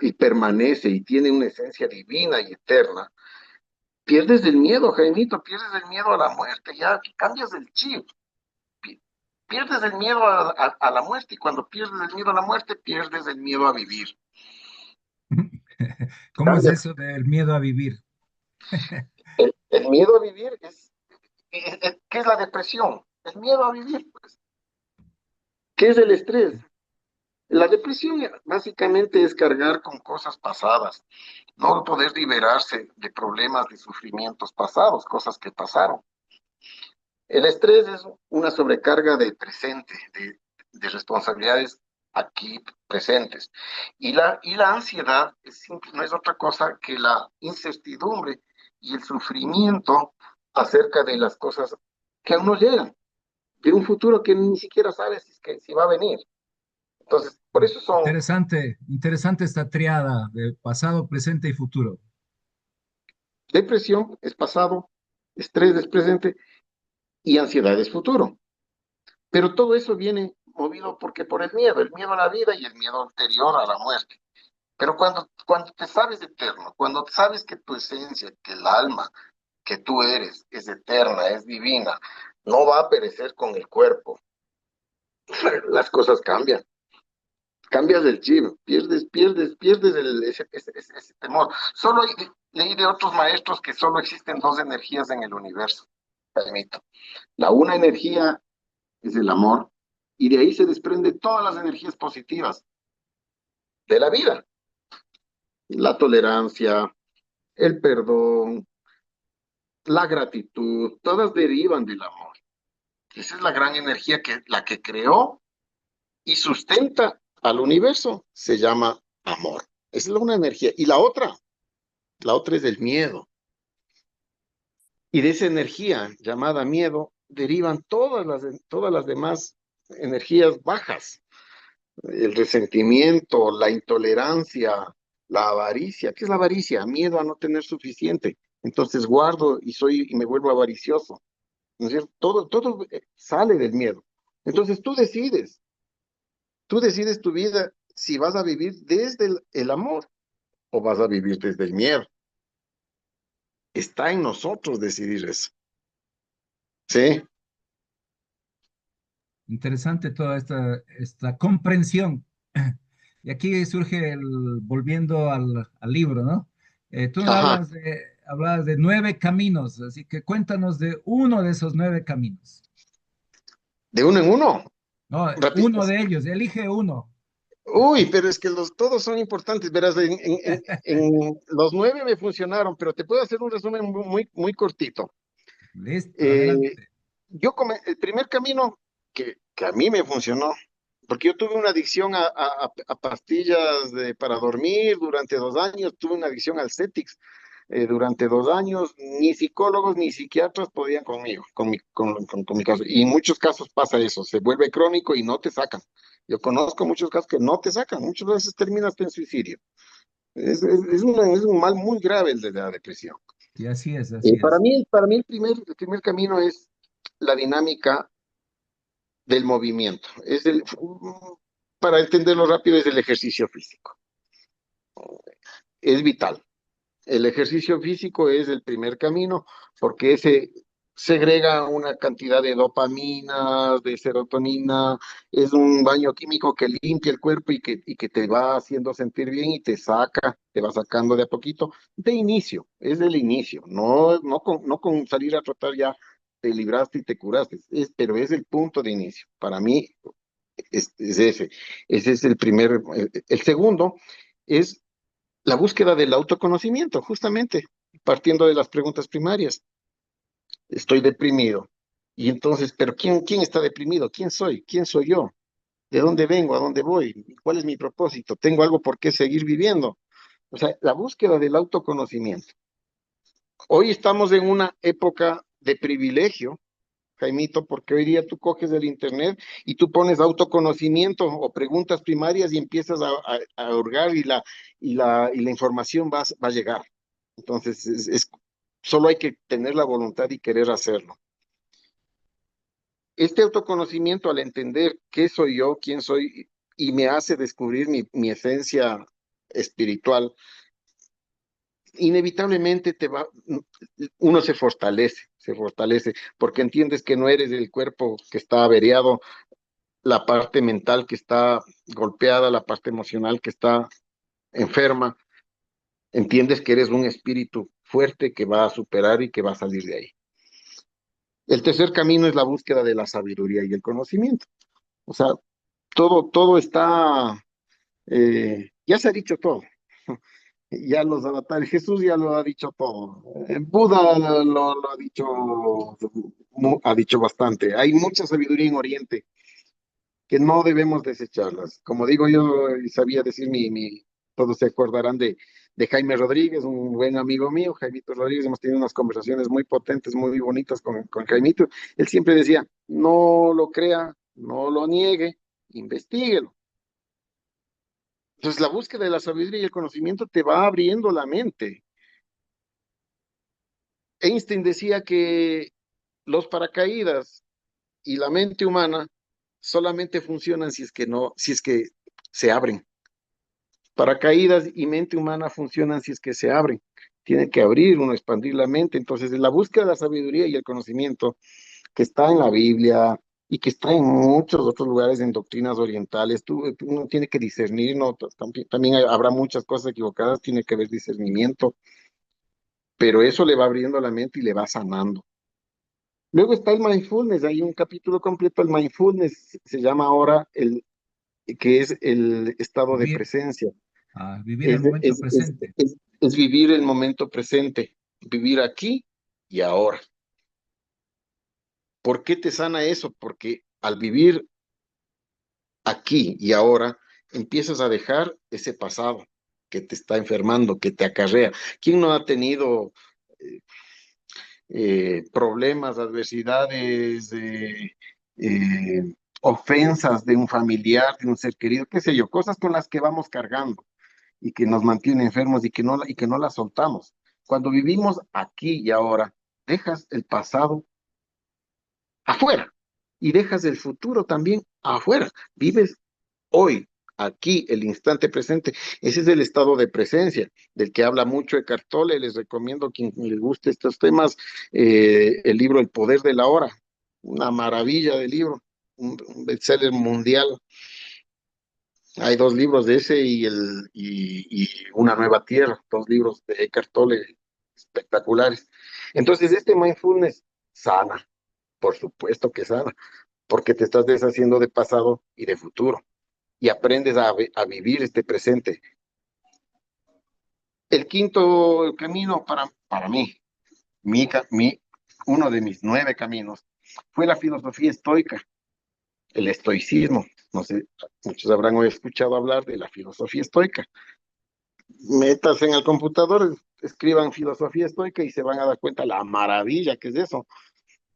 y permanece y tiene una esencia divina y eterna. Pierdes el miedo, Jaimito, pierdes el miedo a la muerte, ya cambias el chip, pierdes el miedo a la muerte, y cuando pierdes el miedo a la muerte, pierdes el miedo a vivir. ¿Cómo es Cambias. eso del miedo a vivir? El miedo a vivir ¿qué es la depresión? El miedo a vivir, pues. ¿Qué es el estrés? La depresión básicamente es cargar con cosas pasadas, no poder liberarse de problemas, de sufrimientos pasados, cosas que pasaron. El estrés es una sobrecarga de presente, de responsabilidades aquí presentes. Y la ansiedad no es otra cosa que la incertidumbre y el sufrimiento acerca de las cosas que aún no llegan, de un futuro que ni siquiera sabes si va a venir. Entonces, por eso son Interesante, interesante esta triada de pasado, presente y futuro. depresión, es pasado, estrés es presente y ansiedad es futuro. Pero todo eso viene movido por el miedo a la vida y el miedo anterior a la muerte. Pero cuando te sabes eterno, cuando sabes que tu esencia, que el alma que tú eres es eterna, es divina, no va a perecer con el cuerpo, las cosas cambian. Cambias el chip, pierdes ese temor. Leí de otros maestros que solo existen dos energías en el universo, permito. La una energía es el amor, y de ahí se desprenden todas las energías positivas de la vida. La tolerancia, el perdón, la gratitud, todas derivan del amor. Esa es la gran energía la que creó y sustenta al universo, se llama amor. Esa es una energía. Y la otra es el miedo. Y de esa energía llamada miedo derivan todas las demás energías bajas. El resentimiento, la intolerancia, la avaricia. ¿Qué es la avaricia? Miedo a no tener suficiente. Entonces guardo y me vuelvo avaricioso. ¿No es cierto? Todo sale del miedo. Entonces tú decides tu vida si vas a vivir desde el amor o vas a vivir desde el miedo. Está en nosotros decidir eso. ¿Sí? Interesante toda esta comprensión. Y aquí surge volviendo al libro, ¿no? Tú me Ajá. hablabas de 9 caminos, así que cuéntanos de uno de esos 9 caminos. De uno en uno. No, uno Rápido. de ellos, elige uno. Uy, pero es que todos son importantes. Verás, en los 9 me funcionaron, pero te puedo hacer un resumen muy cortito. Listo, Eh, adelante. el primer camino que a mí me funcionó, porque yo tuve una adicción a pastillas para dormir durante 2 años, tuve una adicción al Cetix durante 2 años, ni psicólogos ni psiquiatras podían conmigo, con mi caso. Y en muchos casos pasa eso, se vuelve crónico y no te sacan. Yo conozco muchos casos que no te sacan, muchas veces terminas en suicidio. Es un mal muy grave el de la depresión. Y así es, así Para es. mí, para mí el primer camino es la dinámica del movimiento. Para entenderlo rápido, es el ejercicio físico. Es vital. El ejercicio físico es el primer camino porque ese segrega una cantidad de dopamina, de serotonina, es un baño químico que limpia el cuerpo y que te va haciendo sentir bien y te va sacando de a poquito. De inicio, es del inicio, no con salir a trotar ya te libraste y te curaste, pero es el punto de inicio. Para mí es ese es el primer. El segundo es la búsqueda del autoconocimiento, justamente partiendo de las preguntas primarias. Estoy deprimido. Y entonces, ¿pero quién está deprimido? ¿Quién soy? ¿Quién soy yo? ¿De dónde vengo? ¿A dónde voy? ¿Cuál es mi propósito? ¿Tengo algo por qué seguir viviendo? O sea, la búsqueda del autoconocimiento. Hoy estamos en una época de privilegio, Jaimito, porque hoy día tú coges el internet y tú pones autoconocimiento o preguntas primarias y empiezas a hurgar y la información va a llegar. Entonces, solo hay que tener la voluntad y querer hacerlo. Este autoconocimiento, al entender qué soy yo, quién soy, y me hace descubrir mi esencia espiritual, inevitablemente uno se fortalece, porque entiendes que no eres el cuerpo que está averiado, la parte mental que está golpeada, la parte emocional que está enferma. Entiendes que eres un espíritu fuerte que va a superar y que va a salir de ahí. El tercer camino es la búsqueda de la sabiduría y el conocimiento. O sea, todo está, ya se ha dicho todo. Ya los avatares, Jesús ya lo ha dicho todo. Buda lo ha dicho bastante. Hay mucha sabiduría en Oriente que no debemos desecharlas. Como digo yo, y sabía decir todos se acordarán de Jaime Rodríguez, un buen amigo mío, Jaimito Rodríguez. Hemos tenido unas conversaciones muy potentes, muy bonitas con Jaimito. Él siempre decía, no lo crea, no lo niegue, investíguelo. Entonces, la búsqueda de la sabiduría y el conocimiento te va abriendo la mente. Einstein decía que los paracaídas y la mente humana solamente funcionan si es que se abren. Paracaídas y mente humana funcionan si es que se abren. Tiene que abrir uno, expandir la mente. Entonces, la búsqueda de la sabiduría y el conocimiento que está en la Biblia y que está en muchos otros lugares en doctrinas orientales, uno tiene que discernir, ¿no? También habrá muchas cosas equivocadas, tiene que haber discernimiento, pero eso le va abriendo la mente y le va sanando. Luego está el mindfulness, hay un capítulo completo, el mindfulness se llama ahora que es el estado de Vivir, presencia. vivir el Es, momento es, es, presente. es vivir el momento presente, vivir aquí y ahora. ¿Por qué te sana eso? Porque al vivir aquí y ahora, empiezas a dejar ese pasado que te está enfermando, que te acarrea. ¿Quién no ha tenido eh, problemas, adversidades, ofensas de un familiar, de un ser querido, qué sé yo, cosas con las que vamos cargando y que nos mantienen enfermos y que no las soltamos? Cuando vivimos aquí y ahora, dejas el pasado afuera y dejas el futuro también afuera. Vives hoy, aquí, el instante presente. Ese es el estado de presencia del que habla mucho Eckhart Tolle. Les recomiendo a quien les guste estos temas, el libro El Poder de la Hora, una maravilla de libro, un bestseller mundial. Hay dos libros de ese y Una Nueva Tierra, dos libros de Eckhart Tolle espectaculares. Entonces, este mindfulness sana, por supuesto que sana, porque te estás deshaciendo de pasado y de futuro y aprendes a vivir este presente. El quinto camino para mí, uno de mis 9 caminos, fue la filosofía estoica, el estoicismo. No sé, muchos habrán hoy escuchado hablar de la filosofía estoica. Metas en el computador, escriban filosofía estoica y se van a dar cuenta la maravilla que es eso,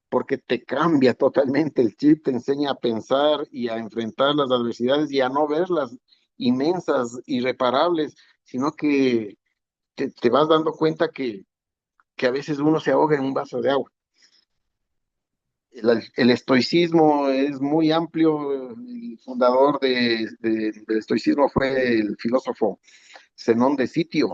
porque te cambia totalmente el chip, te enseña a pensar y a enfrentar las adversidades y a no verlas inmensas, irreparables, sino que te vas dando cuenta que a veces uno se ahoga en un vaso de agua. El estoicismo es muy amplio. El fundador del estoicismo fue el filósofo Zenón de Sitio.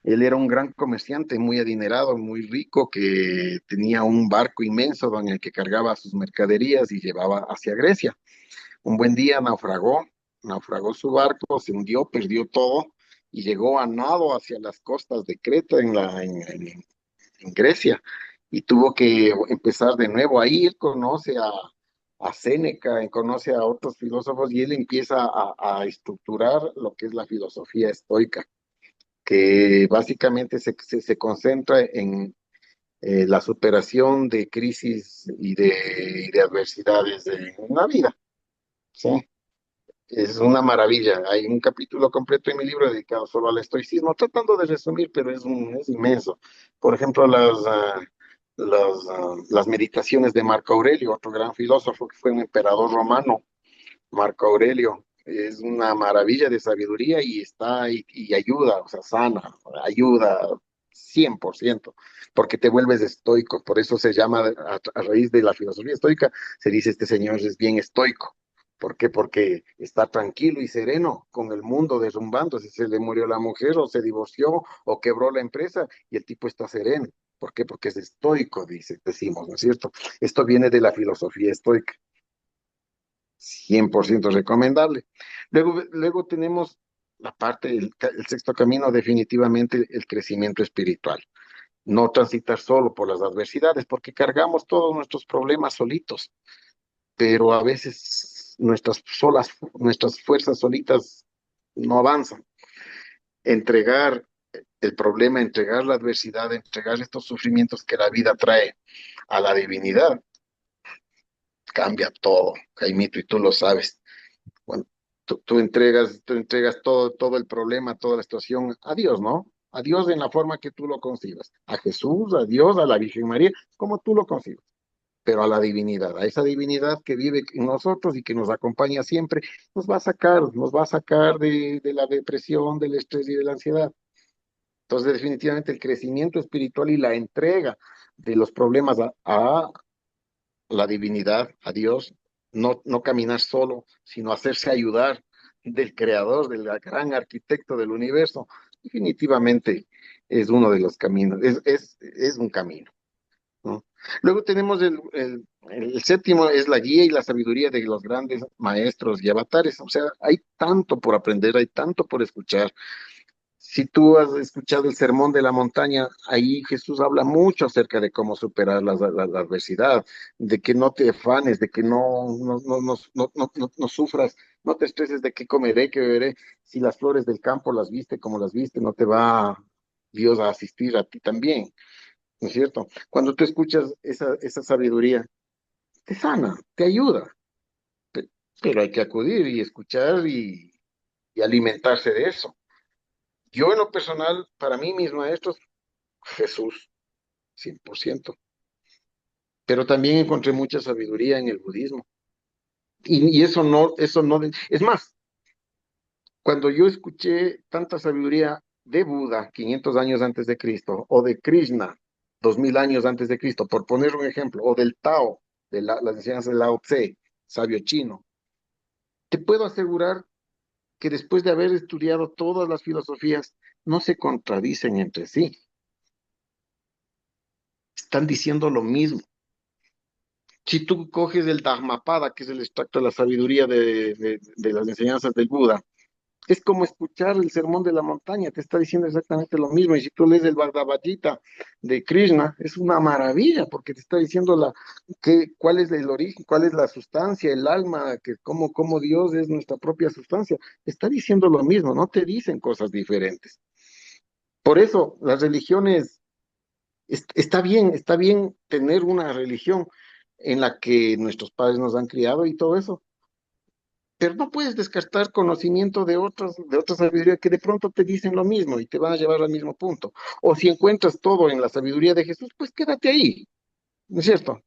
Él era un gran comerciante, muy adinerado, muy rico, que tenía un barco inmenso en el que cargaba sus mercaderías y llevaba hacia Grecia. Un buen día naufragó su barco, se hundió, perdió todo y llegó a nado hacia las costas de Creta en Grecia y tuvo que empezar de nuevo. Ahí él conoce a Séneca, conoce a otros filósofos y él empieza a estructurar lo que es la filosofía estoica, que básicamente se concentra en la superación de crisis y de adversidades en la vida. ¿Sí? Es una maravilla. Hay un capítulo completo en mi libro dedicado solo al estoicismo, tratando de resumir, pero es inmenso. Por ejemplo, las meditaciones de Marco Aurelio, otro gran filósofo que fue un emperador romano, Marco Aurelio. Es una maravilla de sabiduría y ayuda, o sea, sana, ayuda, 100%, porque te vuelves estoico. Por eso se llama, a raíz de la filosofía estoica, se dice este señor es bien estoico. ¿Por qué? Porque está tranquilo y sereno con el mundo derrumbando. Si se le murió la mujer o se divorció o quebró la empresa y el tipo está sereno. ¿Por qué? Porque es estoico, decimos, ¿no es cierto? Esto viene de la filosofía estoica. 100% recomendable. Luego tenemos la parte, el sexto camino, definitivamente el crecimiento espiritual. No transitar solo por las adversidades, porque cargamos todos nuestros problemas solitos, pero a veces nuestras fuerzas solitas no avanzan. Entregar el problema, entregar la adversidad, entregar estos sufrimientos que la vida trae a la divinidad, cambia todo, Jaimito, y tú lo sabes. Cuando tú entregas todo el problema, toda la situación a Dios, ¿no? A Dios en la forma que tú lo concibas. A Jesús, a Dios, a la Virgen María, como tú lo concibas. Pero a la divinidad, a esa divinidad que vive en nosotros y que nos acompaña siempre, nos va a sacar de la depresión, del estrés y de la ansiedad. Entonces, definitivamente el crecimiento espiritual y la entrega de los problemas a la divinidad, a Dios, no caminar solo, sino hacerse ayudar del creador, del gran arquitecto del universo, definitivamente es uno de los caminos, es un camino, ¿no? Luego tenemos el séptimo, es la guía y la sabiduría de los grandes maestros y avatares. O sea, hay tanto por aprender, hay tanto por escuchar. Si tú has escuchado el Sermón de la Montaña, ahí Jesús habla mucho acerca de cómo superar la adversidad, de que no te afanes, de que no sufras, no te estreses de qué comeré, qué beberé. Si las flores del campo las viste como las viste, no te va Dios a asistir a ti también, ¿no es cierto? Cuando tú escuchas esa sabiduría, te sana, te ayuda, pe- pero hay que acudir y escuchar y alimentarse de eso. Yo en lo personal, para mí, mis maestros, Jesús, 100%. Pero también encontré mucha sabiduría en el budismo. Y eso no, es más, cuando yo escuché tanta sabiduría de Buda, 500 años antes de Cristo, o de Krishna, 2000 años antes de Cristo, por poner un ejemplo, o del Tao, de las enseñanzas de Lao Tse, sabio chino, te puedo asegurar que después de haber estudiado todas las filosofías, no se contradicen entre sí. Están diciendo lo mismo. Si tú coges el Dhammapada, que es el extracto de la sabiduría de las enseñanzas del Buda, es como escuchar el sermón de la montaña, te está diciendo exactamente lo mismo. Y si tú lees el Bhagavad Gita de Krishna, es una maravilla, porque te está diciendo cuál es el origen, cuál es la sustancia, el alma, cómo Dios es nuestra propia sustancia. Te está diciendo lo mismo, no te dicen cosas diferentes. Por eso, las religiones, está bien tener una religión en la que nuestros padres nos han criado y todo eso, pero no puedes descartar conocimiento de otras sabiduría que de pronto te dicen lo mismo y te van a llevar al mismo punto. O si encuentras todo en la sabiduría de Jesús, pues quédate ahí, ¿no es cierto?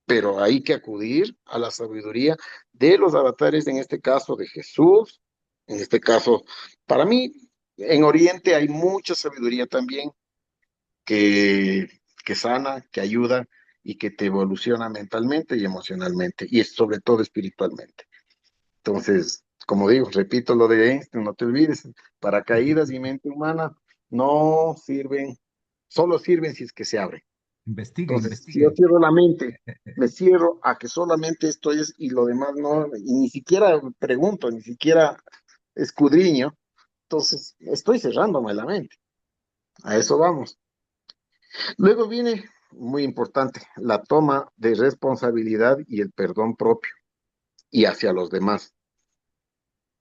Pero hay que acudir a la sabiduría de los avatares, en este caso de Jesús, en este caso, para mí, en Oriente hay mucha sabiduría también que, que sana, que ayuda y que te evoluciona mentalmente y emocionalmente, y es sobre todo espiritualmente. Entonces, como digo, repito lo de Einstein, no te olvides, paracaídas y mente humana no sirven, solo sirven si es que se abren. Investiguen, Entonces, si yo investiguen. cierro la mente, me cierro a que solamente esto es y lo demás no, y ni siquiera pregunto, ni siquiera escudriño, entonces estoy cerrándome la mente. A eso vamos. Luego viene, muy importante, la toma de responsabilidad y el perdón propio y hacia los demás.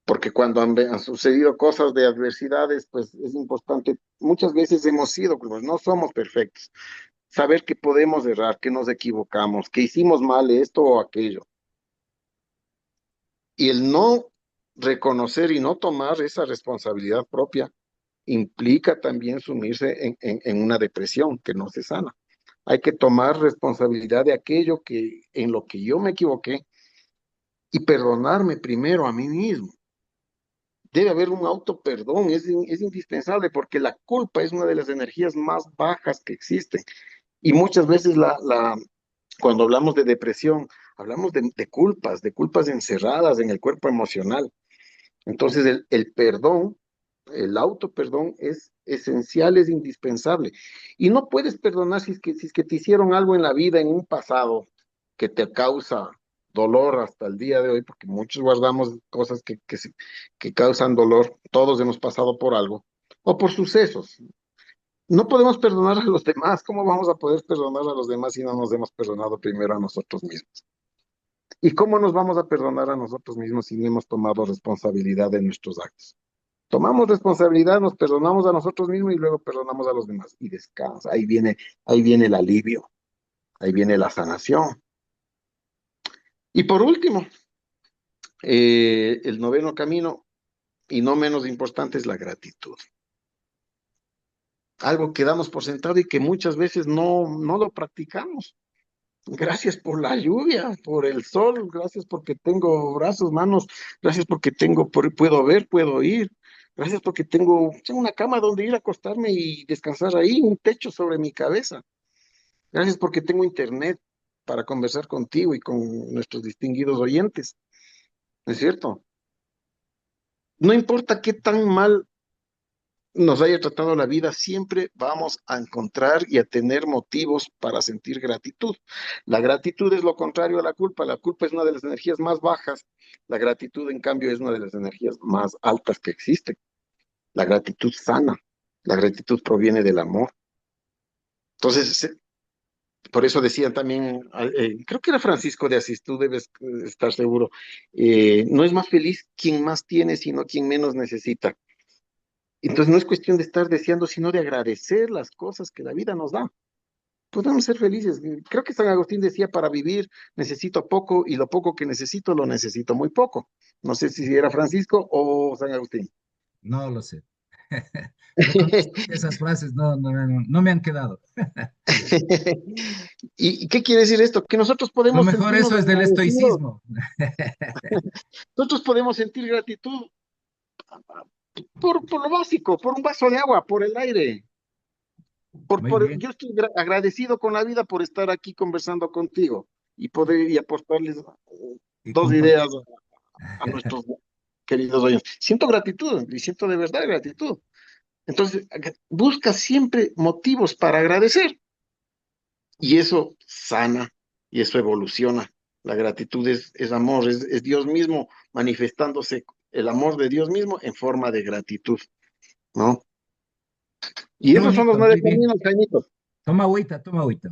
Porque cuando han sucedido cosas de adversidades, pues es importante, muchas veces hemos sido, pues no somos perfectos, saber que podemos errar, que nos equivocamos, que hicimos mal esto o aquello. Y el no reconocer y no tomar esa responsabilidad propia implica también sumirse en una depresión que no se sana. Hay que tomar responsabilidad de aquello en lo que yo me equivoqué y perdonarme primero a mí mismo. debe haber un autoperdón, es indispensable porque la culpa es una de las energías más bajas que existen. Y muchas veces cuando hablamos de depresión, hablamos de culpas encerradas en el cuerpo emocional. Entonces el perdón, el autoperdón es esencial, es indispensable. Y no puedes perdonar si es que te hicieron algo en la vida, en un pasado, que te causa dolor hasta el día de hoy, porque muchos guardamos cosas que causan dolor. Todos hemos pasado por algo, o por sucesos. No podemos perdonar a los demás. ¿Cómo vamos a poder perdonar a los demás si no nos hemos perdonado primero a nosotros mismos? ¿Y cómo nos vamos a perdonar a nosotros mismos si no hemos tomado responsabilidad de nuestros actos? Tomamos responsabilidad, nos perdonamos a nosotros mismos y luego perdonamos a los demás. Y descansa. Ahí viene el alivio, ahí viene la sanación. Y por último, el noveno camino, y no menos importante, es la gratitud. Algo que damos por sentado y que muchas veces no lo practicamos. Gracias por la lluvia, por el sol, gracias porque tengo brazos, manos, gracias porque puedo ver, puedo oír, gracias porque tengo una cama donde ir a acostarme y descansar ahí, un techo sobre mi cabeza. Gracias porque tengo internet para conversar contigo y con nuestros distinguidos oyentes. ¿No es cierto? No importa qué tan mal nos haya tratado la vida, siempre vamos a encontrar y a tener motivos para sentir gratitud. La gratitud es lo contrario a la culpa. La culpa es una de las energías más bajas. La gratitud, en cambio, es una de las energías más altas que existen. La gratitud sana. La gratitud proviene del amor. Entonces, por eso decían también, creo que era Francisco de Asís, tú debes estar seguro, no es más feliz quien más tiene, sino quien menos necesita. Entonces no es cuestión de estar deseando, sino de agradecer las cosas que la vida nos da. Podemos ser felices. Creo que San Agustín decía, para vivir necesito poco y lo poco que necesito lo necesito muy poco. No sé si era Francisco o San Agustín. No lo sé. No conozco esas frases, no me han quedado. ¿Y qué quiere decir esto? Que nosotros Lo podemos mejor sentirnos eso es del agradecidos. estoicismo. Nosotros podemos sentir gratitud por lo básico, por un vaso de agua, por el aire. Muy bien. Yo estoy agradecido con la vida por estar aquí conversando contigo y poder aportarles Y dos ideas a nuestros queridos oyentes. Siento gratitud y siento de verdad gratitud. Entonces, busca siempre motivos para agradecer y eso sana y eso evoluciona. La gratitud es amor, es Dios mismo manifestándose, el amor de Dios mismo en forma de gratitud, ¿no? Y Qué esos son los bonito, nueve muy bien. caminos, Jaimito. Toma agüita, toma agüita.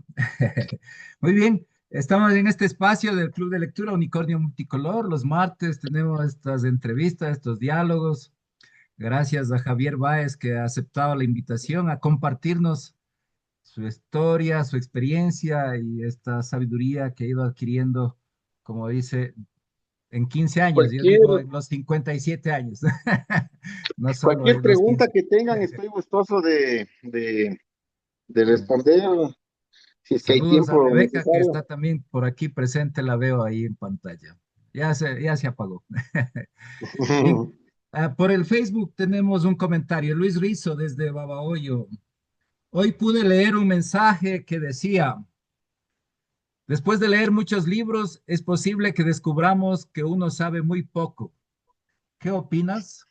Muy bien, estamos en este espacio del Club de Lectura Unicornio Multicolor. Los martes tenemos estas entrevistas, estos diálogos. Gracias a Javier Báez que ha aceptado la invitación a compartirnos su historia, su experiencia y esta sabiduría que ha ido adquiriendo, como dice, en 15 años. Yo Cualquier, digo en los 57 años, no solo cualquier en los pregunta 15. que tengan, estoy gustoso de responder, si es que hay Saludos a tiempo Rebeca, que necesario. está también por aquí presente, la veo ahí en pantalla. Ya se apagó. Bien, por el Facebook tenemos un comentario. Luis Rizo desde Babahoyo. Hoy pude leer un mensaje que decía, después de leer muchos libros, es posible que descubramos que uno sabe muy poco. ¿Qué opinas?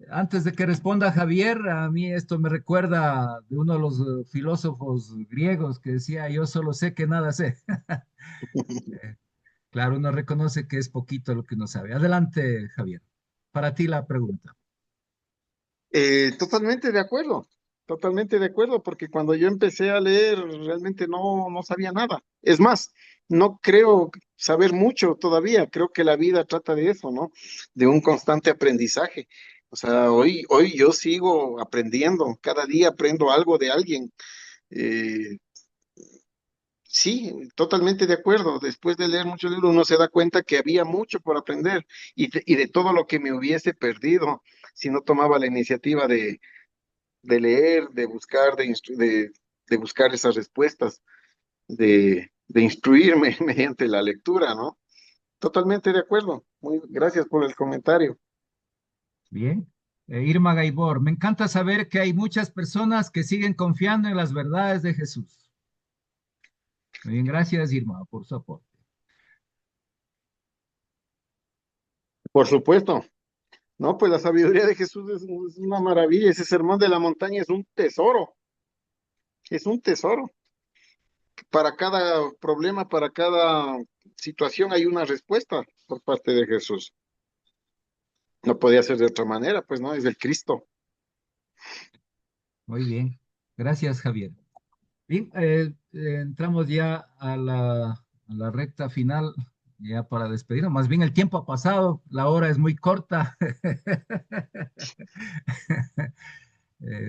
Antes de que responda Javier, a mí esto me recuerda de uno de los filósofos griegos que decía, yo solo sé que nada sé. Claro, uno reconoce que es poquito lo que uno sabe. Adelante, Javier. Para ti la pregunta. Totalmente de acuerdo, porque cuando yo empecé a leer realmente no sabía nada. Es más, no creo saber mucho todavía, creo que la vida trata de eso, ¿no? De un constante aprendizaje. O sea, hoy yo sigo aprendiendo, cada día aprendo algo de alguien. Eh, sí, totalmente de acuerdo. Después de leer muchos libros uno se da cuenta que había mucho por aprender y de todo lo que me hubiese perdido si no tomaba la iniciativa de leer, de buscar, de buscar esas respuestas, de instruirme mediante la lectura, ¿no? Totalmente de acuerdo. Muy, gracias por el comentario. Bien. Irma Gaibor, me encanta saber que hay muchas personas que siguen confiando en las verdades de Jesús. Muy bien, gracias Irma por su aporte. Por supuesto. No, pues la sabiduría de Jesús es una maravilla. Ese sermón de la montaña es un tesoro. Es un tesoro. Para cada problema, para cada situación hay una respuesta por parte de Jesús. No podía ser de otra manera, pues no, es el Cristo. Muy bien. Gracias, Javier. Bien, entramos ya a la recta final, ya para despedirnos. Más bien el tiempo ha pasado, la hora es muy corta.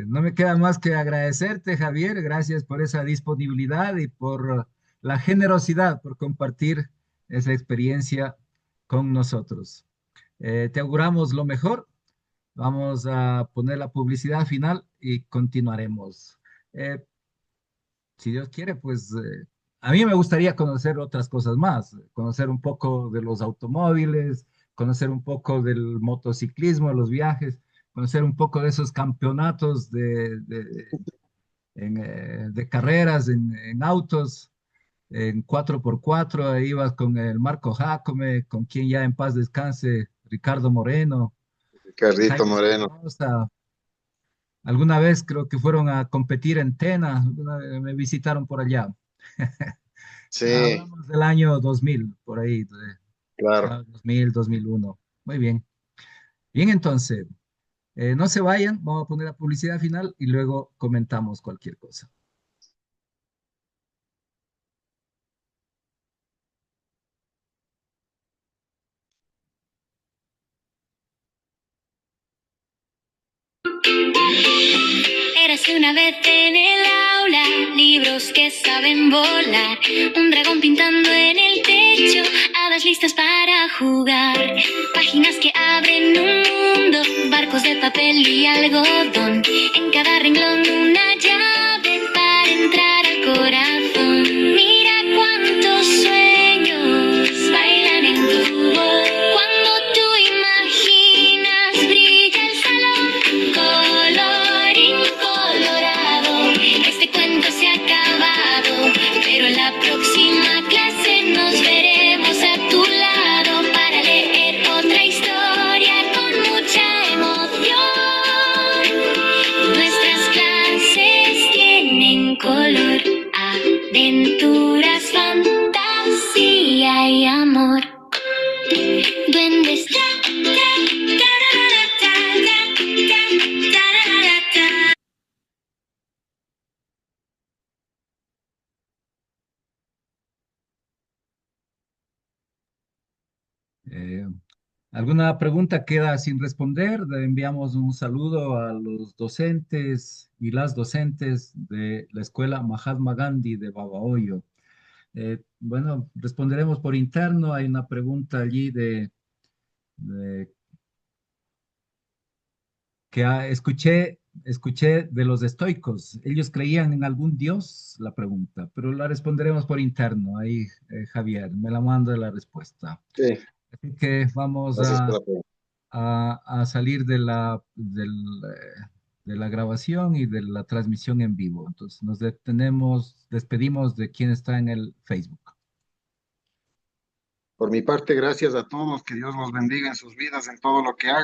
No me queda más que agradecerte, Javier. Gracias por esa disponibilidad y por la generosidad, por compartir esa experiencia con nosotros. Te auguramos lo mejor. Vamos a poner la publicidad final y continuaremos. Eh, si Dios quiere, pues a mí me gustaría conocer otras cosas más, conocer un poco de los automóviles, conocer un poco del motociclismo, de los viajes, conocer un poco de esos campeonatos de carreras en autos, en 4x4. Ahí ibas con el Marco Jácome, con quien ya en paz descanse, Ricardo Moreno, Carrito Jaime Moreno. Espinosa. Alguna vez creo que fueron a competir en Tena, alguna vez me visitaron por allá. Sí, Hablamos del año 2000, por ahí, claro. 2000, 2001. Muy bien. Bien, entonces, no se vayan, vamos a poner la publicidad final y luego comentamos cualquier cosa. Érase una vez en el aula, libros que saben volar, un dragón pintando en el techo, hadas listas para jugar, páginas que abren un mundo, barcos de papel y algodón, en cada renglón una llave para entrar al corazón. Mira cuántos sueños bailan en tu voz, cuando tú imaginas brilla el salón, colorín colorado, este cuento se ha acabado, pero en la próxima clase nos veremos a tu lado para leer otra historia con mucha emoción. Nuestras clases tienen color, aventuras, fantasía y amor. Duendes, Eh, ¿Alguna pregunta queda sin responder? Le enviamos un saludo a los docentes y las docentes de la Escuela Mahatma Gandhi de Babahoyo. Bueno, responderemos por interno. Hay una pregunta allí de que escuché de los estoicos. ¿Ellos creían en algún dios? La pregunta, pero la responderemos por interno. Ahí, Javier, me la manda la respuesta. Sí, Así que vamos gracias por la pregunta. a salir de la grabación y de la transmisión en vivo. Entonces nos despedimos de quien está en el Facebook. Por mi parte, gracias a todos, que Dios los bendiga en sus vidas, en todo lo que hagan.